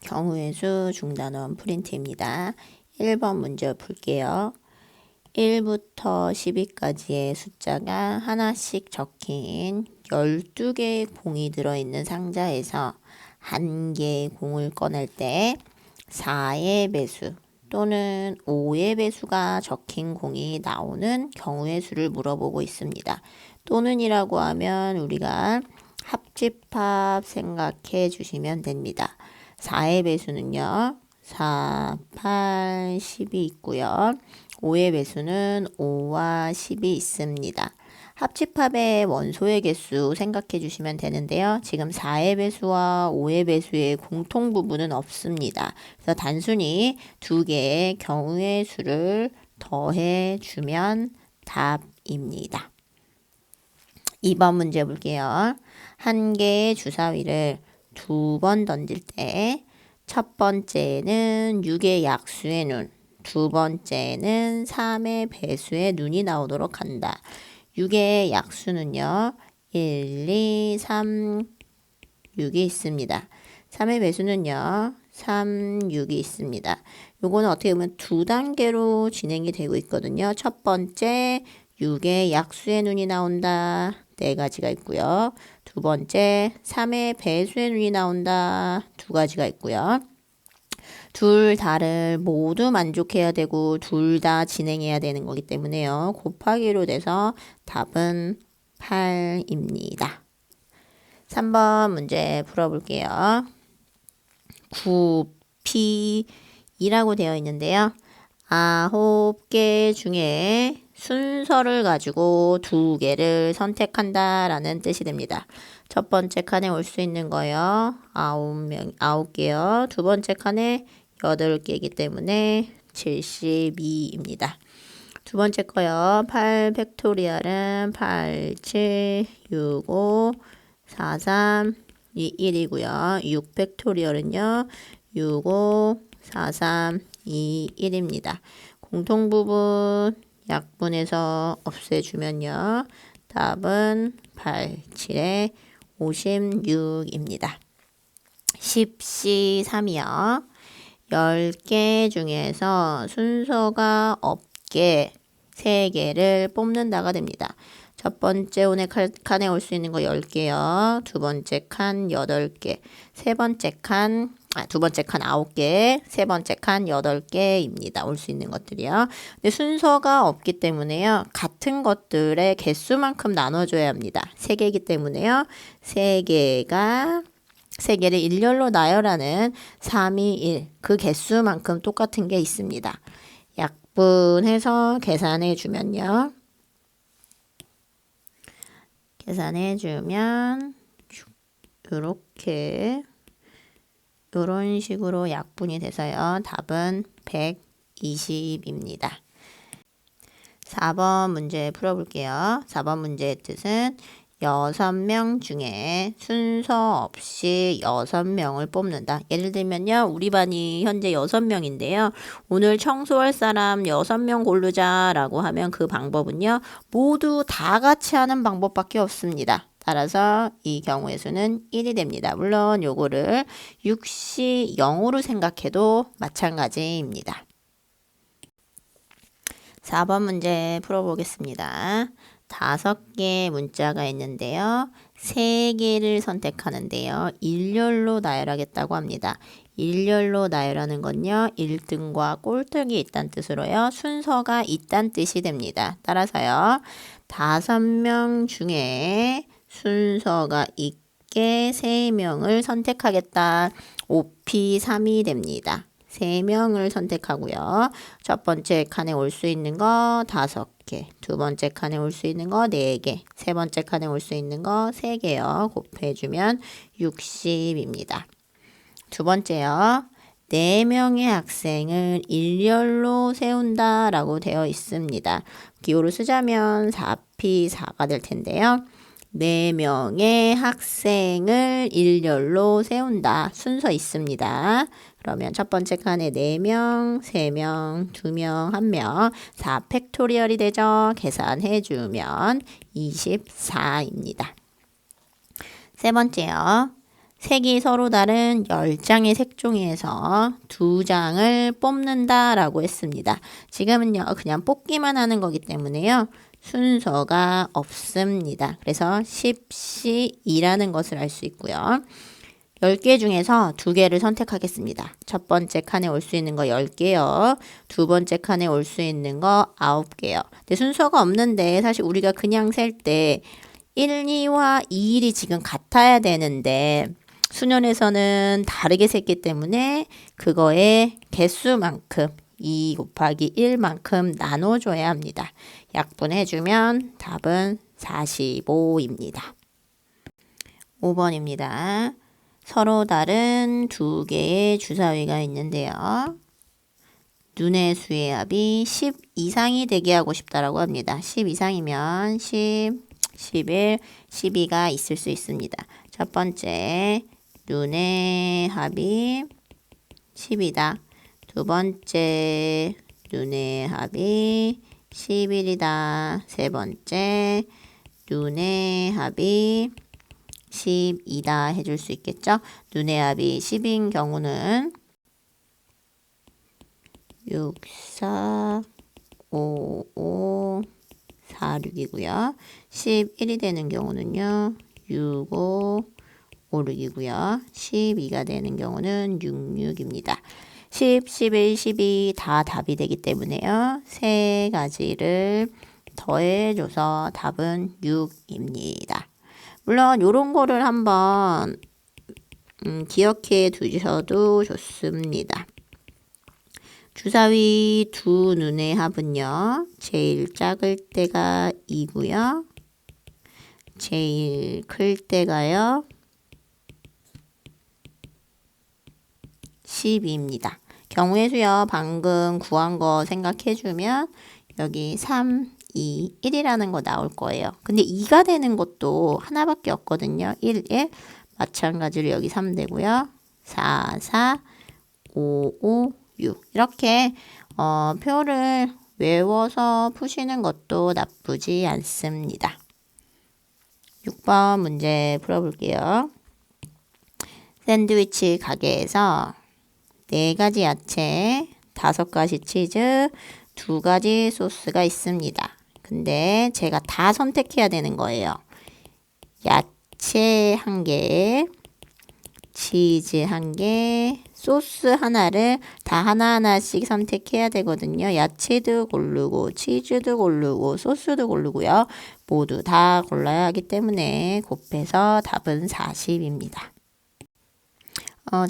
경우의 수 중단원 프린트입니다. 1번 문제 풀게요. 1부터 12까지의 숫자가 하나씩 적힌 12개의 공이 들어있는 상자에서 한 개의 공을 꺼낼 때 4의 배수 또는 5의 배수가 적힌 공이 나오는 경우의 수를 물어보고 있습니다. 또는이라고 하면 우리가 합집합 생각해 주시면 됩니다. 4의 배수는요. 4, 8, 10이 있고요. 5의 배수는 5와 10이 있습니다. 합집합의 원소의 개수 생각해 주시면 되는데요. 지금 4의 배수와 5의 배수의 공통 부분은 없습니다. 그래서 단순히 두 개의 경우의 수를 더해 주면 답입니다. 2번 문제 볼게요. 한 개의 주사위를 2번 던질 때 첫 번째는 6의 약수의 눈, 두 번째는 3의 배수의 눈이 나오도록 한다. 6의 약수는요. 1, 2, 3, 6이 있습니다. 3의 배수는요. 3, 6이 있습니다. 요거는 어떻게 보면 두 단계로 진행이 되고 있거든요. 첫 번째 6의 약수의 눈이 나온다. 4가지가 있고요. 두 번째 3의 배수의 눈이 나온다. 2가지가 있고요. 둘 다를 모두 만족해야 되고 둘 다 진행해야 되는 거기 때문에요. 곱하기로 돼서 답은 8입니다. 3번 문제 풀어볼게요. 9P이라고 되어 있는데요. 9개 중에 순서를 가지고 2개를 선택한다라는 뜻이 됩니다. 첫 번째 칸에 올 수 있는 거요. 9개요. 두 번째 칸에 8개이기 때문에 72입니다. 두 번째 거요. 8 팩토리얼은 8, 7, 6, 5, 4, 3, 2, 1이고요. 6 팩토리얼은요. 6, 5, 4, 3, 2, 1입니다. 공통 부분 약분해서 없애주면요. 답은 8, 7에 56입니다. 10C 3이요. 10개 중에서 순서가 없게 3개를 뽑는다가 됩니다. 첫 번째 칸에 올 수 있는 거 10개요. 두 번째 칸 8개. 두 번째 칸 9개. 세 번째 칸 8개입니다. 올 수 있는 것들이요. 근데 순서가 없기 때문에요. 같은 것들의 개수만큼 나눠줘야 합니다. 3개이기 때문에요. 3개를 일렬로 나열하는 3, 2, 1. 그 개수만큼 똑같은 게 있습니다. 약분해서 계산해 주면요. 계산해 주면 이런 식으로 약분이 돼서요. 답은 120입니다. 4번 문제 풀어볼게요. 4번 문제의 뜻은 6명 중에 순서 없이 6명을 뽑는다. 예를 들면요. 우리 반이 현재 6명인데요. 오늘 청소할 사람 6명 고르자라고 하면 그 방법은요. 모두 다 같이 하는 방법밖에 없습니다. 따라서 이 경우의 수는 1이 됩니다. 물론 요거를 6시 0으로 생각해도 마찬가지입니다. 4번 문제 풀어보겠습니다. 5개 문자가 있는데요. 3개를 선택하는데요. 일렬로 나열하겠다고 합니다. 일렬로 나열하는 건요. 1등과 꼴등이 있다는 뜻으로요. 순서가 있다는 뜻이 됩니다. 따라서요. 5명 중에 순서가 있게 3명을 선택하겠다. 5P3이 됩니다. 3명을 선택하고요. 첫 번째 칸에 올 수 있는 거 5개, 두 번째 칸에 올 수 있는 거 4개, 세 번째 칸에 올 수 있는 거 3개요. 곱해주면 60입니다. 두 번째요. 4명의 학생을 일렬로 세운다라고 되어 있습니다. 기호로 쓰자면 4P4가 될 텐데요. 4명의 학생을 일렬로 세운다. 순서 있습니다. 그러면 첫 번째 칸에 4명, 3명, 2명, 1명, 4 팩토리얼이 되죠. 계산해주면 24입니다. 세 번째요. 색이 서로 다른 10장의 색종이에서 2장을 뽑는다라고 했습니다. 지금은요, 그냥 뽑기만 하는 거기 때문에요. 순서가 없습니다. 그래서 10C2라는 것을 알 수 있고요. 10개 중에서 2개를 선택하겠습니다. 첫 번째 칸에 올 수 있는 거 10개요. 두 번째 칸에 올 수 있는 거 9개요. 근데 순서가 없는데 사실 우리가 그냥 셀 때 1, 2와 2, 1이 지금 같아야 되는데 수년에서는 다르게 셌기 때문에 그거의 개수만큼 2 곱하기 1만큼 나눠줘야 합니다. 약분해주면 답은 45입니다. 5번입니다. 서로 다른 2개의 주사위가 있는데요. 눈의 수의 합이 10 이상이 되게 하고 싶다라고 합니다. 10 이상이면 10, 11, 12가 있을 수 있습니다. 첫 번째, 눈의 합이 10이다. 두 번째, 눈의 합이 11이다. 세 번째, 눈의 합이 12다 해줄 수 있겠죠? 눈의 합이 10인 경우는 6, 4, 5, 5, 4, 6이고요. 11이 되는 경우는요. 6, 5, 5, 6이고요. 12가 되는 경우는 6, 6입니다. 10, 11, 12 다 답이 되기 때문에요. 세 가지를 더해줘서 답은 6입니다. 물론 이런 거를 한번 기억해 두셔도 좋습니다. 주사위 두 눈의 합은요. 제일 작을 때가 2고요. 제일 클 때가요. 12입니다. 경우의 수요. 방금 구한 거 생각해주면 여기 3, 2, 1이라는 거 나올 거예요. 근데 2가 되는 것도 하나밖에 없거든요. 1, 1. 마찬가지로 여기 3 되고요. 4, 4, 5, 5, 6. 이렇게 표를 외워서 푸시는 것도 나쁘지 않습니다. 6번 문제 풀어볼게요. 샌드위치 가게에서 4가지 야채, 5가지 치즈, 2가지 소스가 있습니다. 근데 제가 다 선택해야 되는 거예요. 야채 1개, 치즈 1개, 소스 하나를 다 하나하나씩 선택해야 되거든요. 야채도 고르고 치즈도 고르고 소스도 고르고요. 모두 다 골라야 하기 때문에 곱해서 답은 40입니다.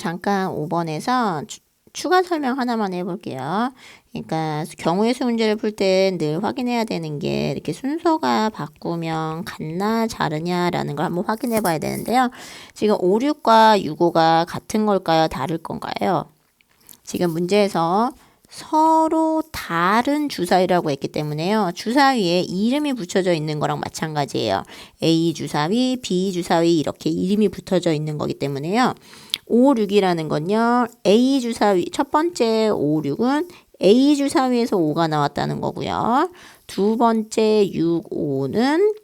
잠깐 5번에서 추가 설명 하나만 해볼게요. 그러니까 경우의 수 문제를 풀 때 늘 확인해야 되는 게 이렇게 순서가 바꾸면 같나 다르냐라는 걸 한번 확인해 봐야 되는데요. 지금 5, 6과 6, 5가 같은 걸까요? 다를 건가요? 지금 문제에서 서로 다른 주사위라고 했기 때문에요. 주사위에 이름이 붙여져 있는 거랑 마찬가지예요. A 주사위, B 주사위 이렇게 이름이 붙어져 있는 거기 때문에요. 5, 6이라는 건요. A 주사위 첫 번째 5, 6은 A 주사위에서 5가 나왔다는 거고요. 두 번째 6, 5는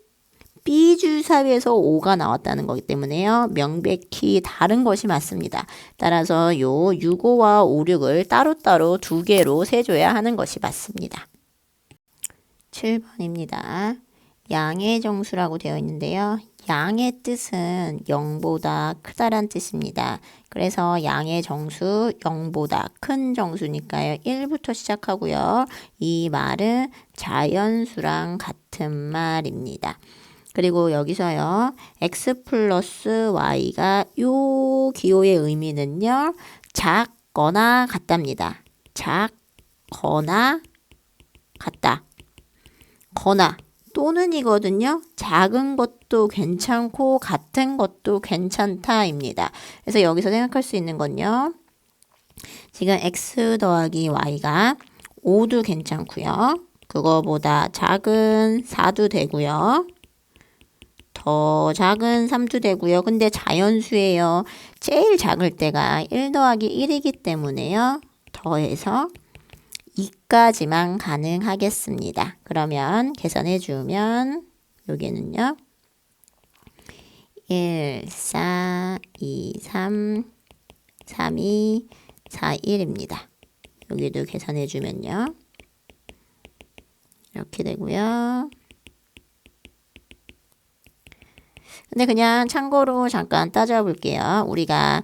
B 주사위에서 5가 나왔다는 거기 때문에요. 명백히 다른 것이 맞습니다. 따라서 요 6, 5와 5, 6을 따로따로 2개로 세줘야 하는 것이 맞습니다. 7번입니다. 양의 정수라고 되어 있는데요. 양의 뜻은 0보다 크다란 뜻입니다. 그래서 양의 정수 0보다 큰 정수니까요. 1부터 시작하고요. 이 말은 자연수랑 같은 말입니다. 그리고 여기서요. x 플러스 y가 요 기호의 의미는요. 작거나 같답니다. 작거나 같다. 거나 또는 이거든요. 작은 것도 괜찮고 같은 것도 괜찮다입니다. 그래서 여기서 생각할 수 있는 건요. 지금 x 더하기 y가 5도 괜찮고요. 그거보다 작은 4도 되고요. 더 작은 3도 되고요. 근데 자연수예요. 제일 작을 때가 1 더하기 1이기 때문에요. 더해서 2까지만 가능하겠습니다. 그러면 계산해 주면 여기는요. 1, 4, 2, 3, 3, 2, 4, 1입니다. 여기도 계산해 주면요. 이렇게 되고요. 근데 그냥 참고로 잠깐 따져볼게요. 우리가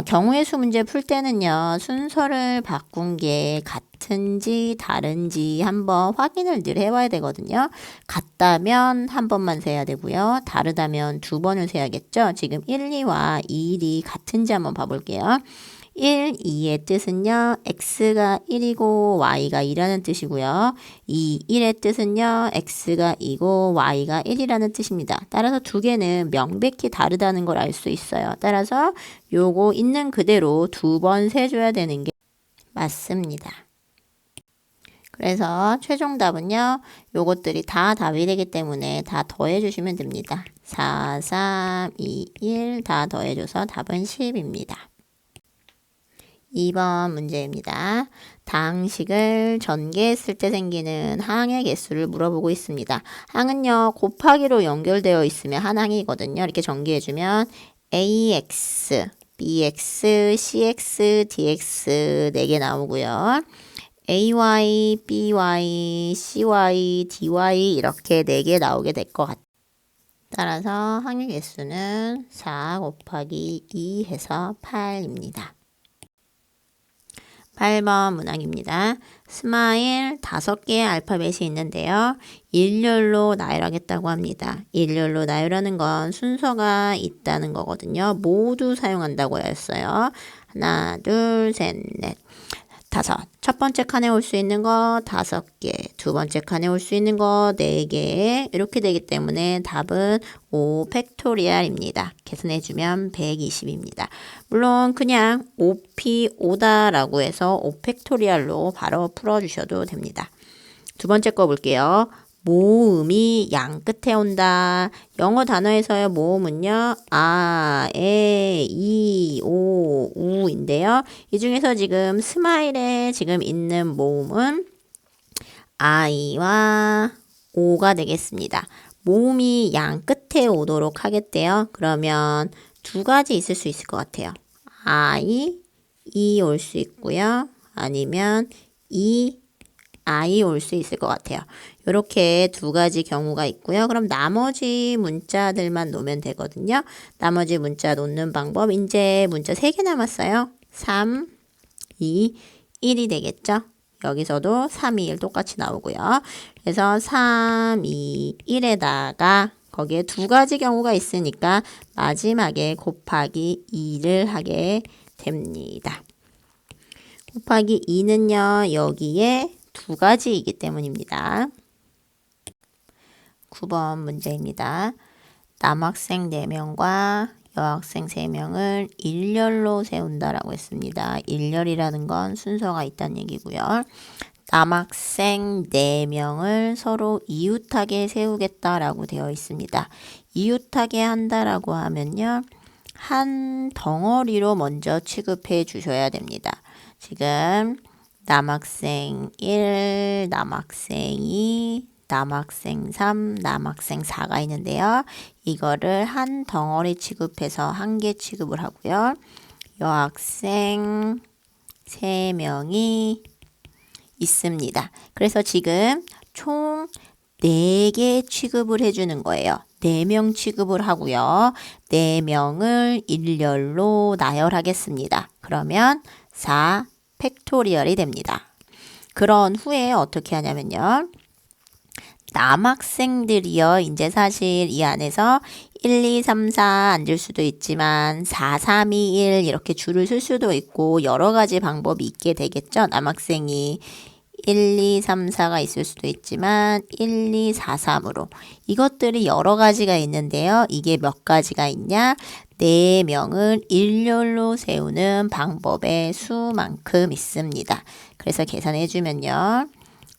경우의 수 문제 풀 때는요. 순서를 바꾼 게 같은지 다른지 한번 확인을 늘 해봐야 되거든요. 같다면 한 번만 세야 되고요. 다르다면 두 번을 세야겠죠. 지금 1, 2와 2, 1이 같은지 한번 봐볼게요. 1, 2의 뜻은요. x가 1이고 y가 2라는 뜻이고요. 2, 1의 뜻은요. x가 2고 y가 1이라는 뜻입니다. 따라서 두 개는 명백히 다르다는 걸 알 수 있어요. 따라서 요거 있는 그대로 두 번 세줘야 되는 게 맞습니다. 그래서 최종 답은요. 요것들이 다 답이 되기 때문에 다 더해 주시면 됩니다. 4, 3, 2, 1 다 더해줘서 답은 10입니다. 2번 문제입니다. 다항식을 전개했을 때 생기는 항의 개수를 물어보고 있습니다. 항은요. 곱하기로 연결되어 있으면 한 항이거든요. 이렇게 전개해주면 ax, bx, cx, dx 4개 나오고요. ay, by, cy, dy 이렇게 4개 나오게 될 것 같아요. 따라서 항의 개수는 4 곱하기 2 해서 8입니다. 8번 문항입니다. 스마일 5개의 알파벳이 있는데요. 일렬로 나열하겠다고 합니다. 일렬로 나열하는 건 순서가 있다는 거거든요. 모두 사용한다고 했어요. 하나, 둘, 셋, 넷, 5. 첫 번째 칸에 올 수 있는 거 5개, 두 번째 칸에 올 수 있는 거 4개 이렇게 되기 때문에 답은 5 팩토리얼입니다. 계산해주면 120입니다. 물론 그냥 5p 5다라고 해서 5 팩토리얼로 바로 풀어주셔도 됩니다. 두 번째 거 볼게요. 모음이 양 끝에 온다. 영어 단어에서의 모음은요. 아, 에, 이, 오, 우인데요. 이 중에서 지금 스마일에 지금 있는 모음은 아이와 오가 되겠습니다. 모음이 양 끝에 오도록 하겠대요. 그러면 두 가지 있을 수 있을 것 같아요. 아이, 이 올 수 있고요. 아니면 이, 아이 올 수 있을 것 같아요. 이렇게 두 가지 경우가 있고요. 그럼 나머지 문자들만 놓으면 되거든요. 나머지 문자 놓는 방법. 이제 문자 3개 남았어요. 3, 2, 1이 되겠죠. 여기서도 3, 2, 1 똑같이 나오고요. 그래서 3, 2, 1에다가 거기에 두 가지 경우가 있으니까 마지막에 곱하기 2를 하게 됩니다. 곱하기 2는요. 여기에 두 가지이기 때문입니다. 9번 문제입니다. 남학생 4명과 여학생 3명을 일렬로 세운다라고 했습니다. 일렬이라는 건 순서가 있다는 얘기고요. 남학생 4명을 서로 이웃하게 세우겠다라고 되어 있습니다. 이웃하게 한다라고 하면요. 한 덩어리로 먼저 취급해 주셔야 됩니다. 지금 남학생 1, 남학생 2, 남학생 3, 남학생 4가 있는데요. 이거를 한 덩어리 취급해서 한 개 취급을 하고요. 여학생 3명이 있습니다. 그래서 지금 총 4개 취급을 해주는 거예요. 4명 취급을 하고요. 4명을 일렬로 나열하겠습니다. 그러면 4 팩토리얼이 됩니다. 그런 후에 어떻게 하냐면요. 남학생들이요. 이제 사실 이 안에서 1, 2, 3, 4 앉을 수도 있지만 4, 3, 2, 1 이렇게 줄을 쓸 수도 있고 여러 가지 방법이 있게 되겠죠. 남학생이 1, 2, 3, 4가 있을 수도 있지만 1, 2, 4, 3으로 이것들이 여러 가지가 있는데요. 이게 몇 가지가 있냐? 4명을 일렬로 세우는 방법의 수만큼 있습니다. 그래서 계산해 주면요.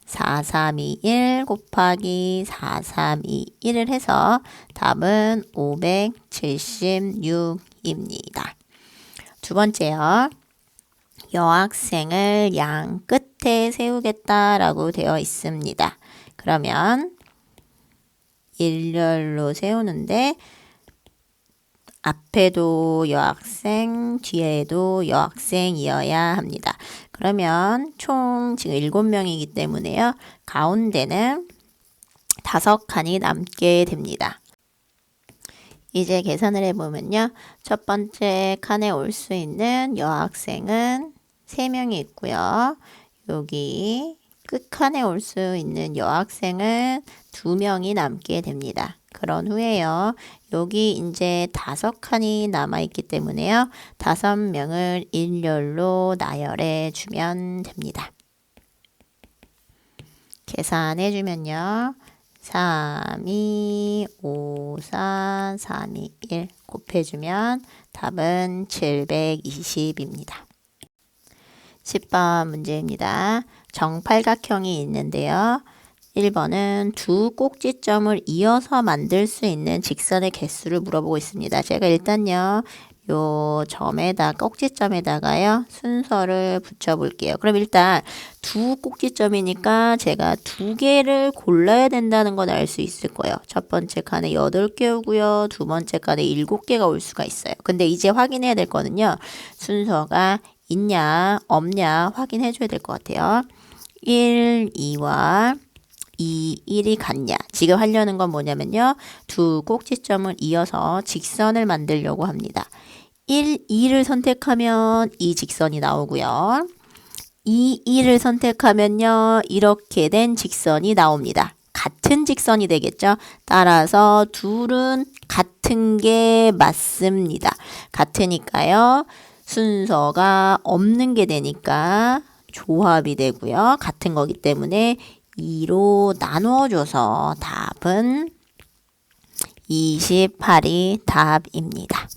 4, 3, 2, 1 곱하기 4, 3, 2, 1을 해서 답은 576입니다. 두 번째요. 여학생을 양 끝에 세우겠다라고 되어 있습니다. 그러면 일렬로 세우는데 앞에도 여학생, 뒤에도 여학생이어야 합니다. 그러면 총 지금 7명이기 때문에요. 가운데는 5칸이 남게 됩니다. 이제 계산을 해보면요. 첫 번째 칸에 올 수 있는 여학생은 3명이 있고요. 여기 끝칸에 올 수 있는 여학생은 2명이 남게 됩니다. 그런 후에요. 여기 이제 5칸이 남아있기 때문에요. 5명을 일렬로 나열해 주면 됩니다. 계산해 주면요. 3, 2, 5, 4, 3, 2, 1 곱해주면 답은 720입니다. 10번 문제입니다. 정팔각형이 있는데요. 1번은 두 꼭지점을 이어서 만들 수 있는 직선의 개수를 물어보고 있습니다. 제가 일단요. 요 점에다가 꼭지점에다가요. 순서를 붙여 볼게요. 그럼 일단 두 꼭지점이니까 제가 2개를 골라야 된다는 건 알 수 있을 거예요. 첫 번째 칸에 8개 오고요. 두 번째 칸에 7개가 올 수가 있어요. 근데 이제 확인해야 될 거는요. 순서가 있냐 없냐 확인해 줘야 될 것 같아요. 1, 2와 2, 1이 같냐. 지금 하려는 건 뭐냐면요. 두 꼭지점을 이어서 직선을 만들려고 합니다. 1, 2를 선택하면 이 직선이 나오고요. 2, 1을 선택하면요. 이렇게 된 직선이 나옵니다. 같은 직선이 되겠죠. 따라서 둘은 같은 게 맞습니다. 같으니까요. 순서가 없는 게 되니까 조합이 되고요. 같은 거기 때문에 2로 나누어줘서 답은 28이 답입니다.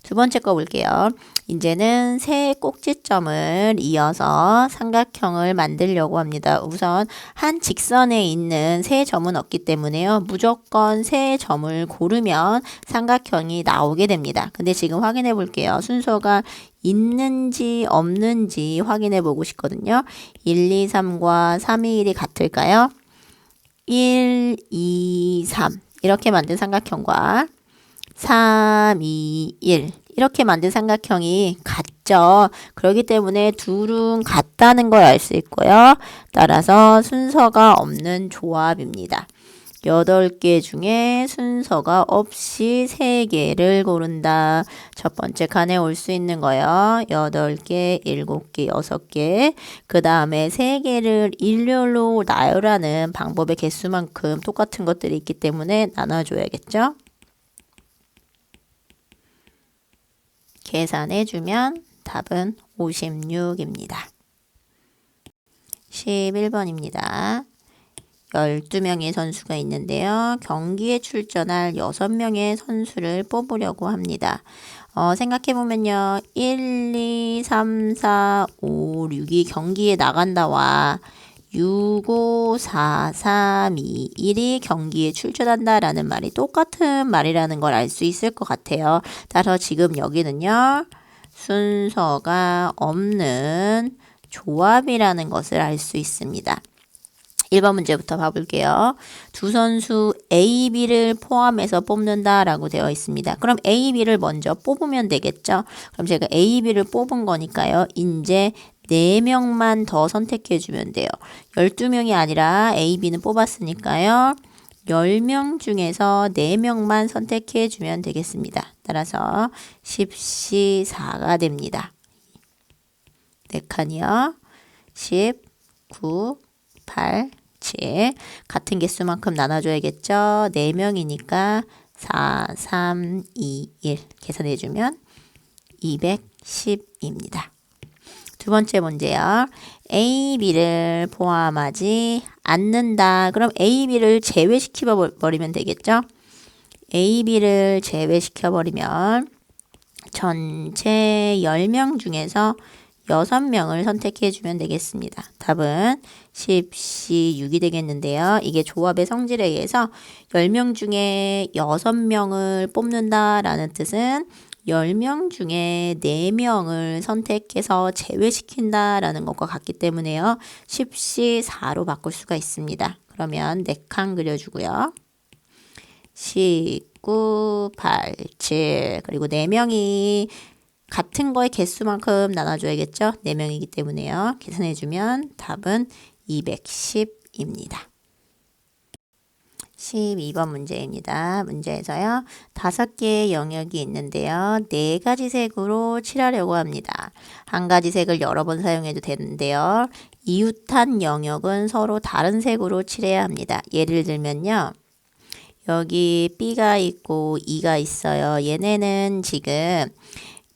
두 번째 거 볼게요. 이제는 세 꼭지점을 이어서 삼각형을 만들려고 합니다. 우선 한 직선에 있는 세 점은 없기 때문에요. 무조건 세 점을 고르면 삼각형이 나오게 됩니다. 근데 지금 확인해 볼게요. 순서가 있는지 없는지 확인해 보고 싶거든요. 1, 2, 3과 3, 2, 1이 같을까요? 1, 2, 3 이렇게 만든 삼각형과 3, 2, 1 이렇게 만든 삼각형이 같죠. 그렇기 때문에 둘은 같다는 걸 알 수 있고요. 따라서 순서가 없는 조합입니다. 8개 중에 순서가 없이 3개를 고른다. 첫 번째 칸에 올 수 있는 거요. 8개, 7개, 6개. 그 다음에 3개를 일렬로 나열하는 방법의 개수만큼 똑같은 것들이 있기 때문에 나눠줘야겠죠. 계산해주면 답은 56입니다. 11번입니다. 12명의 선수가 있는데요. 경기에 출전할 6명의 선수를 뽑으려고 합니다. 생각해보면요. 1, 2, 3, 4, 5, 6이 경기에 나간다와 6, 5, 4, 3, 2, 1이 경기에 출전한다라는 말이 똑같은 말이라는 걸 알 수 있을 것 같아요. 따라서 지금 여기는요. 순서가 없는 조합이라는 것을 알 수 있습니다. 1번 문제부터 봐볼게요. 두 선수 A, B를 포함해서 뽑는다라고 되어 있습니다. 그럼 A, B를 먼저 뽑으면 되겠죠? 그럼 제가 A, B를 뽑은 거니까요. 이제 4명만 더 선택해 주면 돼요. 12명이 아니라 A, B는 뽑았으니까요. 10명 중에서 4명만 선택해 주면 되겠습니다. 따라서 14가 됩니다. 4칸이요. 10, 9, 8, 7 같은 개수만큼 나눠줘야겠죠. 4명이니까 4, 3, 2, 1 계산해주면 210입니다. 두 번째 문제요. A, B를 포함하지 않는다. 그럼 A, B를 제외시켜 버리면 되겠죠. A, B를 제외시켜 버리면 전체 10명 중에서 6명을 선택해 주면 되겠습니다. 답은 16이 되겠는데요. 이게 조합의 성질에 의해서 10명 중에 6명을 뽑는다라는 뜻은 10명 중에 4명을 선택해서 제외시킨다라는 것과 같기 때문에요. 14로 바꿀 수가 있습니다. 그러면 4칸 그려주고요. 19, 9, 8, 7 그리고 4명이 같은 거의 개수만큼 나눠줘야겠죠? 4명이기 때문에요. 계산해주면 답은 210입니다. 12번 문제입니다. 문제에서요. 5개의 영역이 있는데요. 4가지 색으로 칠하려고 합니다. 한 가지 색을 여러 번 사용해도 되는데요. 이웃한 영역은 서로 다른 색으로 칠해야 합니다. 예를 들면요. 여기 B가 있고 E가 있어요. 얘네는 지금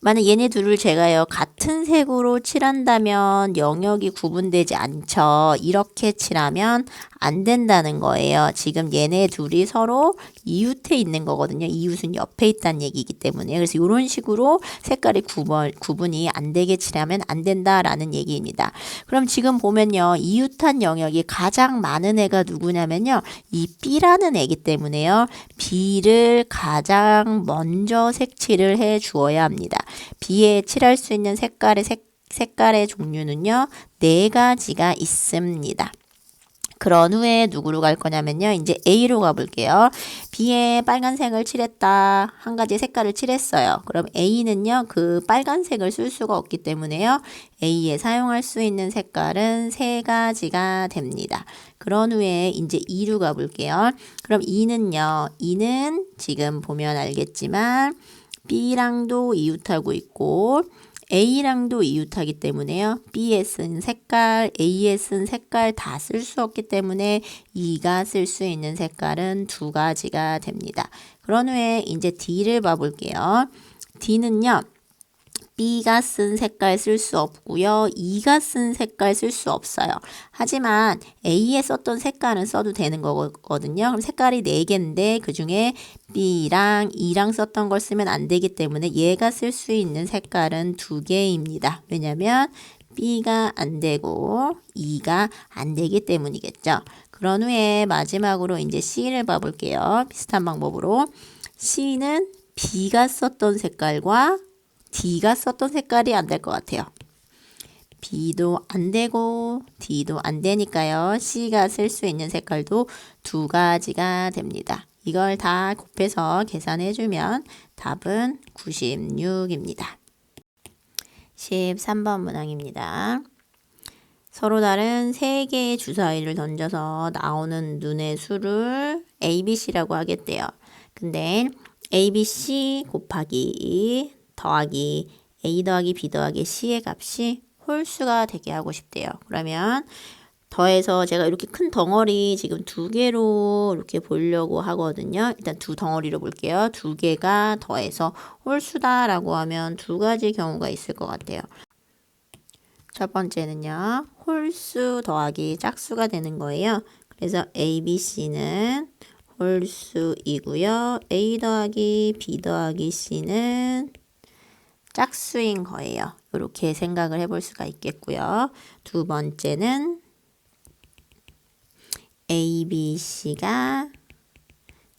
만약 얘네 둘을 제가요 같은 색으로 칠한다면 영역이 구분되지 않죠. 이렇게 칠하면 안 된다는 거예요. 지금 얘네 둘이 서로 이웃에 있는 거거든요. 이웃은 옆에 있다는 얘기이기 때문에. 그래서 이런 식으로 색깔이 구분이 안 되게 칠하면 안 된다라는 얘기입니다. 그럼 지금 보면요. 이웃한 영역이 가장 많은 애가 누구냐면요. 이 B라는 애기 때문에요. B를 가장 먼저 색칠을 해 주어야 합니다. B에 칠할 수 있는 색깔의 종류는요. 4가지가 있습니다. 그런 후에 누구로 갈 거냐면요. 이제 A로 가볼게요. B에 빨간색을 칠했다. 한 가지 색깔을 칠했어요. 그럼 A는요. 그 빨간색을 쓸 수가 없기 때문에요. A에 사용할 수 있는 색깔은 3가지가 됩니다. 그런 후에 이제 E로 가볼게요. 그럼 E는요. E는 지금 보면 알겠지만 B랑도 이웃하고 있고 A랑도 이웃하기 때문에요. B에 쓴 색깔, A에 쓴 색깔 다 쓸 수 없기 때문에 E가 쓸 수 있는 색깔은 2가지가 됩니다. 그런 후에 이제 D를 봐볼게요. D는요. B가 쓴 색깔 쓸 수 없고요. E가 쓴 색깔 쓸 수 없어요. 하지만 A에 썼던 색깔은 써도 되는 거거든요. 그럼 색깔이 4개인데 그중에 B랑 E랑 썼던 걸 쓰면 안 되기 때문에 얘가 쓸 수 있는 색깔은 2개입니다. 왜냐면 B가 안 되고 E가 안 되기 때문이겠죠. 그런 후에 마지막으로 이제 C를 봐볼게요. 비슷한 방법으로 C는 B가 썼던 색깔과 D가 썼던 색깔이 안 될 것 같아요. B도 안 되고 D도 안 되니까요. C가 쓸 수 있는 색깔도 2가지가 됩니다. 이걸 다 곱해서 계산해주면 답은 96입니다. 13번 문항입니다. 서로 다른 3개의 주사위를 던져서 나오는 눈의 수를 ABC라고 하겠대요. 근데 ABC 곱하기 더하기 A 더하기 B 더하기 C의 값이 홀수가 되게 하고 싶대요. 그러면 더해서 제가 이렇게 큰 덩어리 지금 2개로 이렇게 보려고 하거든요. 일단 2덩어리로 볼게요. 2개가 더해서 홀수다라고 하면 2가지 경우가 있을 것 같아요. 첫 번째는요. 홀수 더하기 짝수가 되는 거예요. 그래서 ABC는 홀수이고요. A 더하기 B 더하기 C는 짝수인 거예요. 이렇게 생각을 해볼 수가 있겠고요. 두 번째는 A, B, C가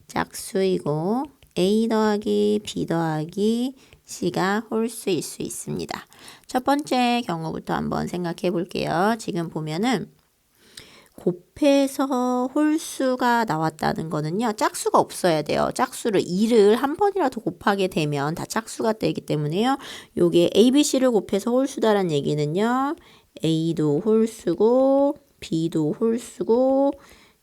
짝수이고 A 더하기 B 더하기 C가 홀수일 수 있습니다. 첫 번째 경우부터 한번 생각해 볼게요. 지금 보면은 곱해서 홀수가 나왔다는 거는요. 짝수가 없어야 돼요. 짝수를 2를 한 번이라도 곱하게 되면 다 짝수가 되기 때문에요. 요게 ABC를 곱해서 홀수다라는 얘기는요. A도 홀수고 B도 홀수고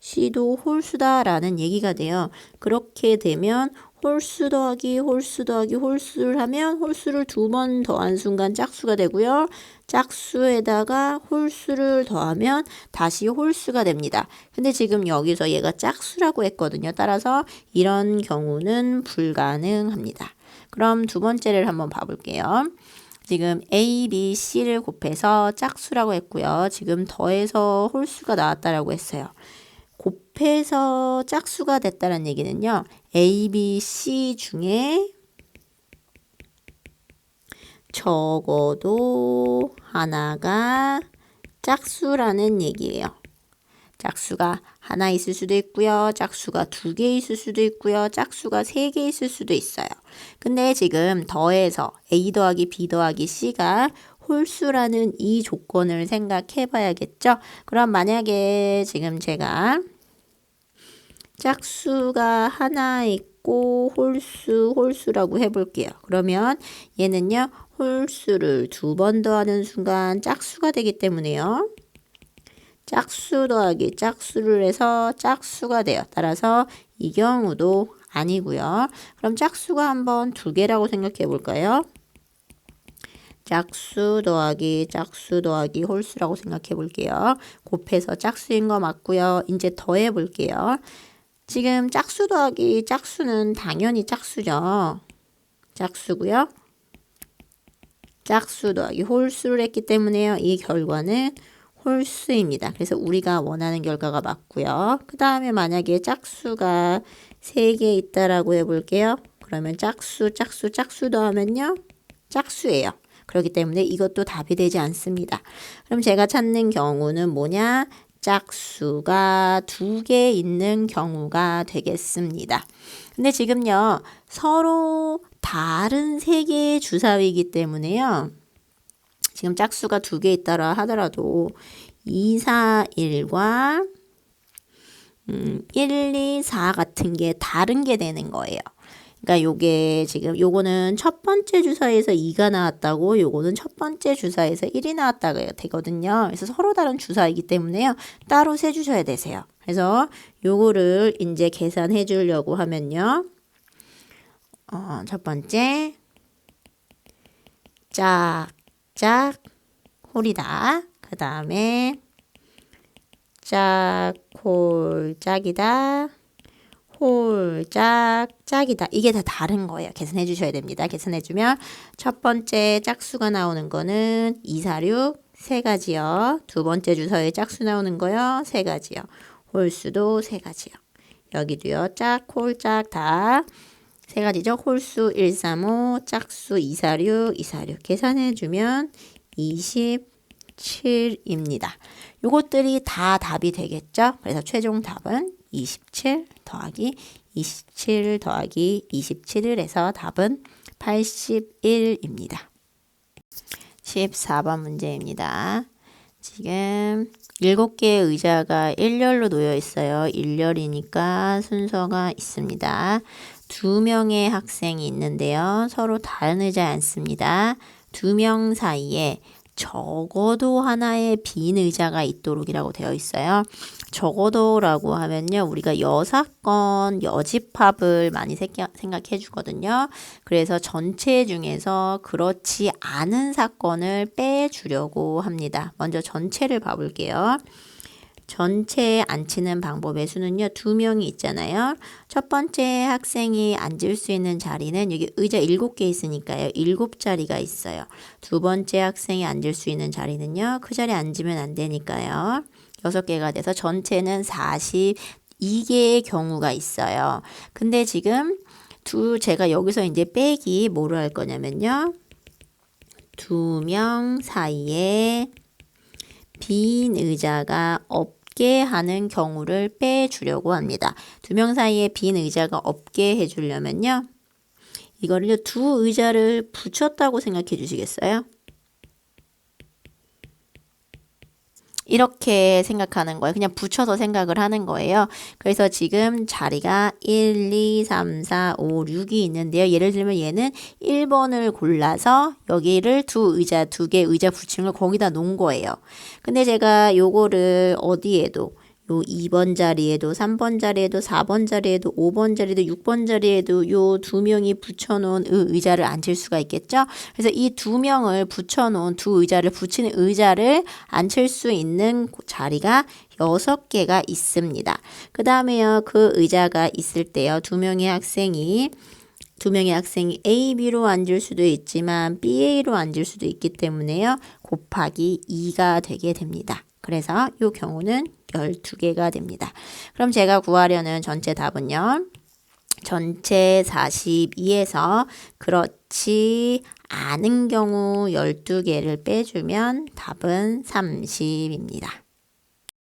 C도 홀수다라는 얘기가 돼요. 그렇게 되면 홀수 더하기 홀수 더하기 홀수를 하면 홀수를 2번 더한 순간 짝수가 되고요. 짝수에다가 홀수를 더하면 다시 홀수가 됩니다. 근데 지금 여기서 얘가 짝수라고 했거든요. 따라서 이런 경우는 불가능합니다. 그럼 두 번째를 한번 봐볼게요. 지금 A, B, C를 곱해서 짝수라고 했고요. 지금 더해서 홀수가 나왔다라고 했어요. 곱해서 짝수가 됐다는 얘기는요. A, B, C 중에 적어도 하나가 짝수라는 얘기예요. 짝수가 하나 있을 수도 있고요. 짝수가 2개 있을 수도 있고요. 짝수가 3개 있을 수도 있어요. 근데 지금 더해서 A 더하기 B 더하기 C가 홀수라는 이 조건을 생각해 봐야겠죠. 그럼 만약에 지금 제가 짝수가 하나 있고 잡고 홀수라고 해볼게요. 그러면 얘는요, 홀수를 2번 더하는 순간 짝수가 되기 때문에요. 짝수 더하기 짝수를 해서 짝수가 돼요. 따라서 이 경우도 아니고요. 그럼 짝수가 한번 2개라고 생각해 볼까요? 짝수 더하기 홀수라고 생각해 볼게요. 곱해서 짝수인 거 맞고요. 이제 더해 볼게요. 지금 짝수 더하기 짝수는 당연히 짝수죠. 짝수고요. 짝수 더하기 홀수를 했기 때문에요. 이 결과는 홀수입니다. 그래서 우리가 원하는 결과가 맞고요. 그 다음에 만약에 짝수가 3개 있다라고 해볼게요. 그러면 짝수 더하면요. 짝수예요. 그렇기 때문에 이것도 답이 되지 않습니다. 그럼 제가 찾는 경우는 뭐냐? 짝수가 2개 있는 경우가 되겠습니다. 근데 지금요, 서로 다른 3개의 주사위이기 때문에요. 지금 짝수가 2개 있다라 하더라도 2, 4, 1과 1, 2, 4 같은 게 다른 게 되는 거예요. 그러니까 요게 지금 요거는 첫 번째 주사위에서 2가 나왔다고, 요거는 첫 번째 주사위에서 1이 나왔다가 되거든요. 그래서 서로 다른 주사위이기 때문에요. 따로 세주셔야 되세요. 그래서 요거를 이제 계산해 주려고 하면요. 첫 번째 짝 홀이다. 그 다음에 홀 짝이다. 홀 짝이다. 이게 다 다른 거예요. 계산해 주셔야 됩니다. 계산해 주면 첫 번째 짝수가 나오는 거는 2, 4, 6 3가지요. 두 번째 주사위에 짝수 나오는 거요. 3가지요. 홀수도 3가지요. 여기도요. 홀 짝 다 3가지죠. 홀수 1, 3, 5, 짝수 2, 4, 6 계산해 주면 27입니다. 요것들이 다 답이 되겠죠. 그래서 최종 답은 27 더하기 27 더하기 27을 해서 답은 81입니다. 14번 문제입니다. 지금 7개의 의자가 1열로 놓여 있어요. 1열이니까 순서가 있습니다. 2명의 학생이 있는데요. 서로 다른 의자에 앉습니다. 2명 사이에 적어도 하나의 빈 의자가 있도록이라고 되어 있어요. 적어도라고 하면요. 우리가 여사건, 여집합을 많이 생각해 주거든요. 그래서 전체 중에서 그렇지 않은 사건을 빼주려고 합니다. 먼저 전체를 봐볼게요. 전체에 앉히는 방법의 수는요. 2명이 있잖아요. 첫 번째 학생이 앉을 수 있는 자리는 여기 의자 7개 있으니까요. 7자리가 있어요. 두 번째 학생이 앉을 수 있는 자리는요. 그 자리에 앉으면 안 되니까요. 6개가 돼서 전체는 42개의 경우가 있어요. 근데 지금 제가 여기서 이제 빼기 뭐로 할 거냐면요. 2명 사이에 빈 의자가 없게 하는 경우를 빼주려고 합니다. 2명 사이에 빈 의자가 없게 해주려면요. 이거를 2 의자를 붙였다고 생각해 주시겠어요? 이렇게 생각하는 거예요. 그냥 붙여서 생각을 하는 거예요. 그래서 지금 자리가 1, 2, 3, 4, 5, 6이 있는데요. 예를 들면 얘는 1번을 골라서 여기를 2개 의자 붙인 걸 거기다 놓은 거예요. 근데 제가 요거를 어디에도 요 2번 자리에도 3번 자리에도 4번 자리에도 5번 자리에도 6번 자리에도 요 2명이 붙여놓은 의자를 앉힐 수가 있겠죠. 그래서 이 2명을 붙여놓은 2 의자를 붙이는 의자를 앉힐 수 있는 자리가 6개가 있습니다. 그 다음에요. 그 의자가 있을 때요. 2명의 학생이 A, B로 앉을 수도 있지만 B, A로 앉을 수도 있기 때문에요. 곱하기 2가 되게 됩니다. 그래서 이 경우는 12개가 됩니다. 그럼 제가 구하려는 전체 답은요. 전체 42에서 그렇지 않은 경우 12개를 빼주면 답은 30입니다.